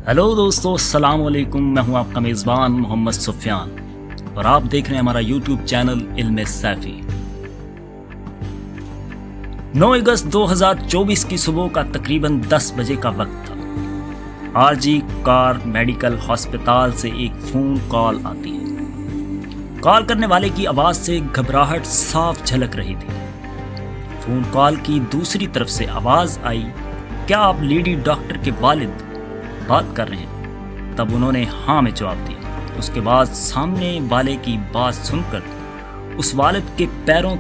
Hello दोस्तों, अस्सलाम वालेकुम। मैं हूं आपका मेज़बान मोहम्मद सुफियान और आप देख रहे हैं हमारा यूट्यूब चैनल इल्म सैफी। 9 अगस्त 2024 की सुबह का तकरीबन 10 बजे का वक्त था। आरजी कार मेडिकल हॉस्पिटल से एक फ़ोन कॉल आती है। कॉल करने वाले की आवाज़ से घबराहट साफ झलक रही थी। फ़ोन कॉल की दूसरी तरफ से आवाज़ आई, क्या आप लेडी डॉक्टर के वालिद बात कर रहे हैं? तब उन्होंने हाँ में जवाब दिया। उसके बाद सामने वाले की बात सुनकर उस वालिद के पैरों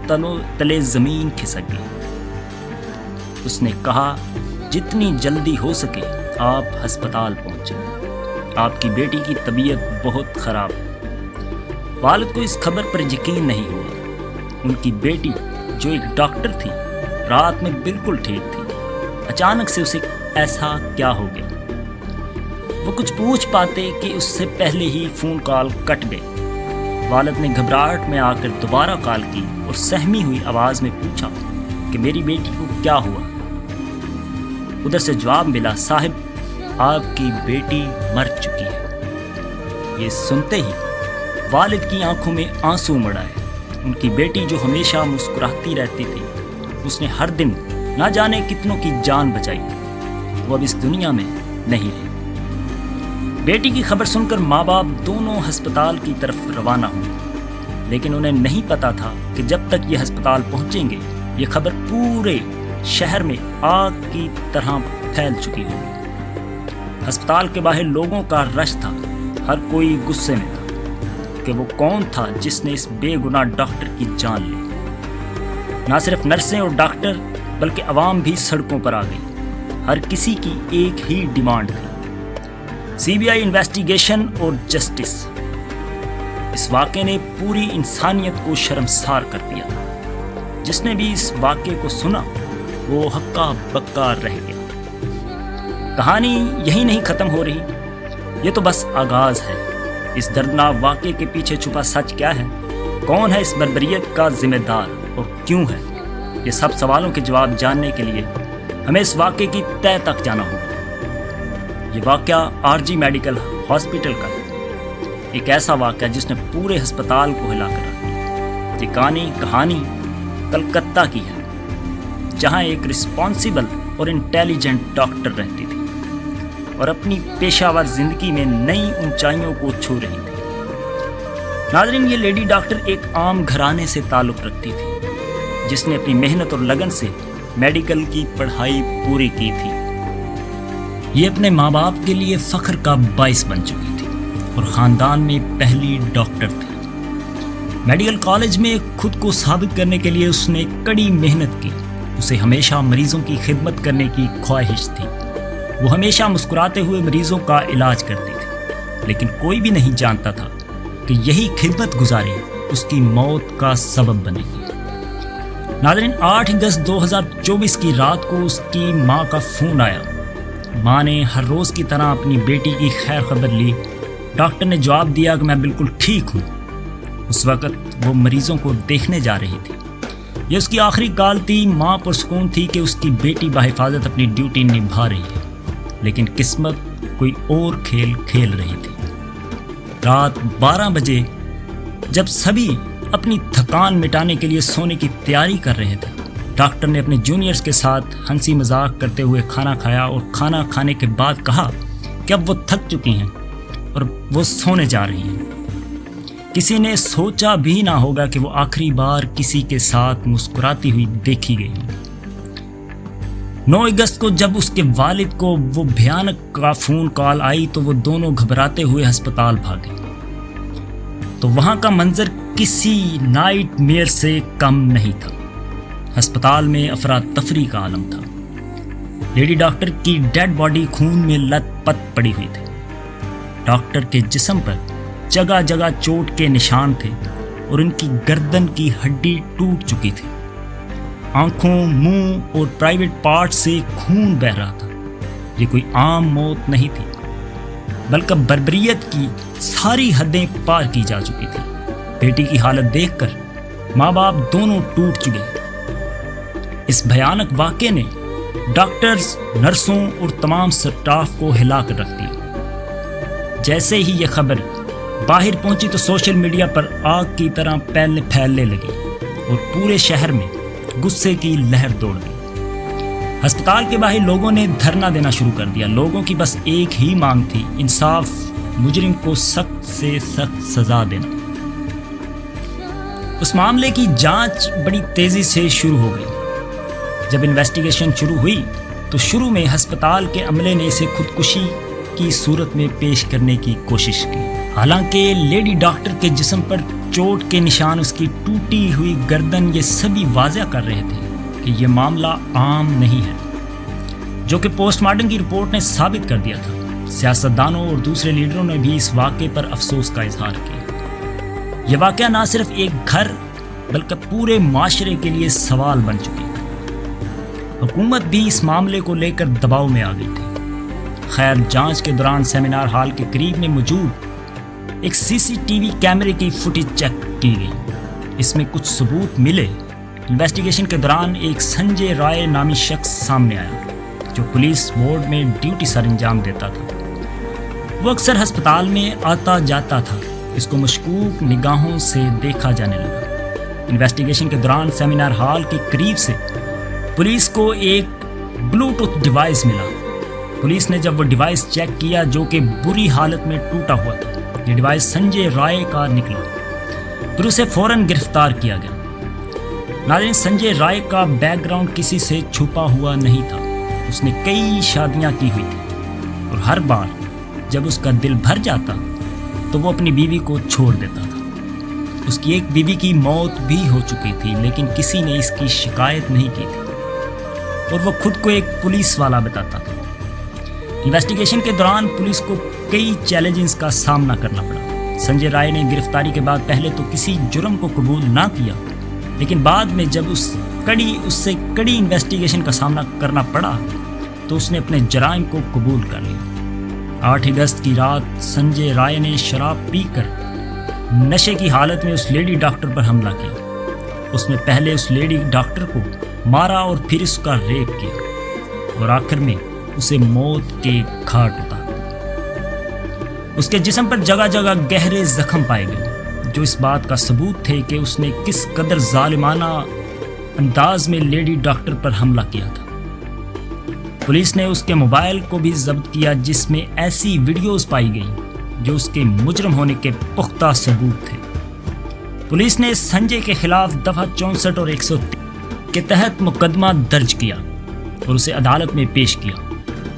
तले ज़मीन खिसक गई। उसने कहा, जितनी जल्दी हो सके आप अस्पताल पहुंचे, आपकी बेटी की तबीयत बहुत ख़राब है। वालिद को इस खबर पर यकीन नहीं हुआ। उनकी बेटी जो एक डॉक्टर थी, रात में बिल्कुल ठीक थी। अचानक से उसे ऐसा क्या हो गया? वो कुछ पूछ पाते कि उससे पहले ही फ़ोन कॉल कट गई। वालिद ने घबराहट में आकर दोबारा कॉल की और सहमी हुई आवाज़ में पूछा कि मेरी बेटी को क्या हुआ। उधर से जवाब मिला, साहिब आपकी बेटी मर चुकी है। ये सुनते ही वालिद की आंखों में आंसू उमड़ आए। उनकी बेटी जो हमेशा मुस्कुराती रहती थी, उसने हर दिन ना जाने कितनों की जान बचाई, वो अब इस दुनिया में नहीं रही। बेटी की खबर सुनकर माँ बाप दोनों अस्पताल की तरफ रवाना हुए, लेकिन उन्हें नहीं पता था कि जब तक ये अस्पताल पहुँचेंगे ये खबर पूरे शहर में आग की तरह फैल चुकी होगी। अस्पताल के बाहर लोगों का रश था। हर कोई गुस्से में था कि वो कौन था जिसने इस बेगुनाह डॉक्टर की जान ली। ना सिर्फ नर्सें और डॉक्टर बल्कि अवाम भी सड़कों पर आ गई। हर किसी की एक ही डिमांड थी, सीबीआई इन्वेस्टिगेशन और जस्टिस। इस वाक़े ने पूरी इंसानियत को शर्मसार कर दिया। जिसने भी इस वाक़े को सुना वो हक्का बक्का रह गया। कहानी यही नहीं ख़त्म हो रही, ये तो बस आगाज़ है। इस दर्दनाक वाक़े के पीछे छुपा सच क्या है? कौन है इस बर्बरियत का जिम्मेदार और क्यों है? ये सब सवालों के जवाब जानने के लिए हमें इस वाक़े की तह तक जाना होगा। ये वाक़या आरजी मेडिकल हॉस्पिटल का है। एक ऐसा वाक़या जिसने पूरे अस्पताल को हिला कर रख दिया। ये कहानी कलकत्ता की है, जहाँ एक रिस्पॉन्सिबल और इंटेलिजेंट डॉक्टर रहती थी और अपनी पेशावर ज़िंदगी में नई ऊंचाइयों को छू रही थी। नाज़रीन, ये लेडी डॉक्टर एक आम घराने से ताल्लुक़ रखती थी, जिसने अपनी मेहनत और लगन से मेडिकल की पढ़ाई पूरी की थी। ये अपने माँ बाप के लिए फ़ख्र का बाइस बन चुकी थी और ख़ानदान में पहली डॉक्टर थी। मेडिकल कॉलेज में खुद को साबित करने के लिए उसने कड़ी मेहनत की। उसे हमेशा मरीज़ों की खिदमत करने की ख्वाहिश थी। वो हमेशा मुस्कुराते हुए मरीज़ों का इलाज करती थी, लेकिन कोई भी नहीं जानता था कि यही खिदमत गुजारी उसकी मौत का सबब बनेगी। नाज़रीन, 8 अगस्त 2024 की रात को उसकी माँ का फ़ोन आया। माँ ने हर रोज़ की तरह अपनी बेटी की खैर खबर ली। डॉक्टर ने जवाब दिया कि मैं बिल्कुल ठीक हूँ। उस वक़्त वो मरीज़ों को देखने जा रही थी। ये उसकी आखिरी कॉल थी। माँ पुरसुकून थी कि उसकी बेटी बाहिफाजत अपनी ड्यूटी निभा रही है, लेकिन किस्मत कोई और खेल खेल रही थी। रात 12 बजे जब सभी अपनी थकान मिटाने के लिए सोने की तैयारी कर रहे थे, डॉक्टर ने अपने जूनियर्स के साथ हंसी मजाक करते हुए खाना खाया और खाना खाने के बाद कहा कि अब वो थक चुकी हैं और वो सोने जा रही हैं। किसी ने सोचा भी ना होगा कि वो आखिरी बार किसी के साथ मुस्कुराती हुई देखी गई। 9 अगस्त को जब उसके वालिद को वो भयानक का फ़ोन कॉल आई तो वो दोनों घबराते हुए अस्पताल भागे। तो वहाँ का मंजर किसी नाइट मेयर से कम नहीं था। अस्पताल में अफरा तफरी का आलम था। लेडी डॉक्टर की डेड बॉडी खून में लथपथ पड़ी हुई थी। डॉक्टर के जिस्म पर जगह जगह चोट के निशान थे और उनकी गर्दन की हड्डी टूट चुकी थी। आंखों, मुंह और प्राइवेट पार्ट से खून बह रहा था। ये कोई आम मौत नहीं थी, बल्कि बर्बरियत की सारी हदें पार की जा चुकी थी। बेटी की हालत देखकर माँ बाप दोनों टूट चुके। इस भयानक वाक़े ने डॉक्टर्स, नर्सों और तमाम स्टाफ को हिला कर रख दिया। जैसे ही ये खबर बाहर पहुंची तो सोशल मीडिया पर आग की तरह फैलने लगी और पूरे शहर में गुस्से की लहर दौड़ गई। अस्पताल के बाहर लोगों ने धरना देना शुरू कर दिया। लोगों की बस एक ही मांग थी, इंसाफ, मुजरिम को सख्त से सख्त सजा देना। उस मामले की जांच बड़ी तेजी से शुरू हो गई। जब इन्वेस्टिगेशन शुरू हुई तो शुरू में अस्पताल के अमले ने इसे खुदकुशी की सूरत में पेश करने की कोशिश की। हालांकि लेडी डॉक्टर के जिस्म पर चोट के निशान, उसकी टूटी हुई गर्दन, ये सभी वाज़ह कर रहे थे कि ये मामला आम नहीं है, जो कि पोस्टमार्टम की रिपोर्ट ने साबित कर दिया था। सियासतदानों और दूसरे लीडरों ने भी इस वाक़े पर अफसोस का इजहार किया। यह वाक़या न सिर्फ एक घर बल्कि पूरे माशरे के लिए सवाल बन चुकी थी। हुकूमत भी इस मामले को लेकर दबाव में आ गई थी। खैर, जांच के दौरान सेमिनार हॉल के करीब में मौजूद एक सीसीटीवी कैमरे की फुटेज चेक की गई। इसमें कुछ सबूत मिले। इन्वेस्टिगेशन के दौरान एक संजय राय नामी शख्स सामने आया, जो पुलिस बोर्ड में ड्यूटी सर अंजाम देता था। वो अक्सर अस्पताल में आता जाता था। इसको मशकूक निगाहों से देखा जाने लगा। इन्वेस्टिगेशन के दौरान सेमिनार हॉल के करीब से पुलिस को एक ब्लूटूथ डिवाइस मिला। पुलिस ने जब वो डिवाइस चेक किया, जो कि बुरी हालत में टूटा हुआ था, ये डिवाइस संजय राय का निकला। फिर उसे फौरन गिरफ्तार किया गया। नाज़रीन, संजय राय का बैकग्राउंड किसी से छुपा हुआ नहीं था। उसने कई शादियां की हुई थी और हर बार जब उसका दिल भर जाता तो वो अपनी बीवी को छोड़ देता था। उसकी एक बीवी की मौत भी हो चुकी थी, लेकिन किसी ने इसकी शिकायत नहीं की थी और वो खुद को एक पुलिस वाला बताता था। इन्वेस्टिगेशन के दौरान पुलिस को कई चैलेंजेस का सामना करना पड़ा। संजय राय ने गिरफ्तारी के बाद पहले तो किसी जुर्म को कबूल ना किया, लेकिन बाद में जब उससे कड़ी इन्वेस्टिगेशन का सामना करना पड़ा तो उसने अपने जराइम को कबूल कर लिया। 8 अगस्त की रात संजय राय ने शराब पीकर नशे की हालत में उस लेडी डॉक्टर पर हमला किया। उसने पहले उस लेडी डॉक्टर को मारा और फिर उसका रेप किया और आखिर में उसे मौत के घाट उतार दिया। उसके जिस्म पर जगह जगह गहरे जख्म पाए गए, जो इस बात का सबूत थे कि उसने किस कदर जालिमाना अंदाज में लेडी डॉक्टर पर हमला किया था। पुलिस ने उसके मोबाइल को भी जब्त किया, जिसमें ऐसी वीडियोस पाई गई जो उसके मुजरम होने के पुख्ता सबूत थे। पुलिस ने संजय के खिलाफ दफा 64 और 103 के तहत मुकदमा दर्ज किया और उसे अदालत में पेश किया,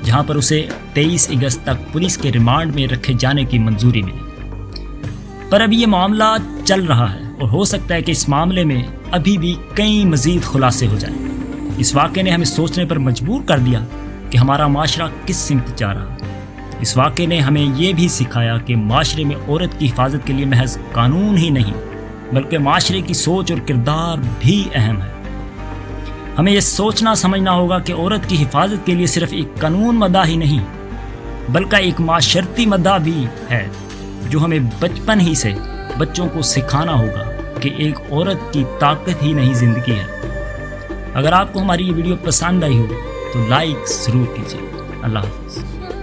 जहां पर उसे 23 अगस्त तक पुलिस के रिमांड में रखे जाने की मंजूरी मिली। पर अभी ये मामला चल रहा है और हो सकता है कि इस मामले में अभी भी कई मजीद खुलासे हो जाएं। इस वाक़े ने हमें सोचने पर मजबूर कर दिया कि हमारा माशरा किस सिमत जा रहा। इस वाक़े ने हमें ये भी सिखाया कि माशरे में औरत की हिफाजत के लिए महज कानून ही नहीं, बल्कि माशरे की सोच और किरदार भी अहम है। हमें यह सोचना समझना होगा कि औरत की हिफाजत के लिए सिर्फ एक कानून मदा ही नहीं, बल्कि एक माशरती मदा भी है, जो हमें बचपन ही से बच्चों को सिखाना होगा कि एक औरत की ताकत ही नहीं ज़िंदगी है। अगर आपको हमारी ये वीडियो पसंद आई हो तो लाइक ज़रूर कीजिए। अल्लाह हाफ़िज़।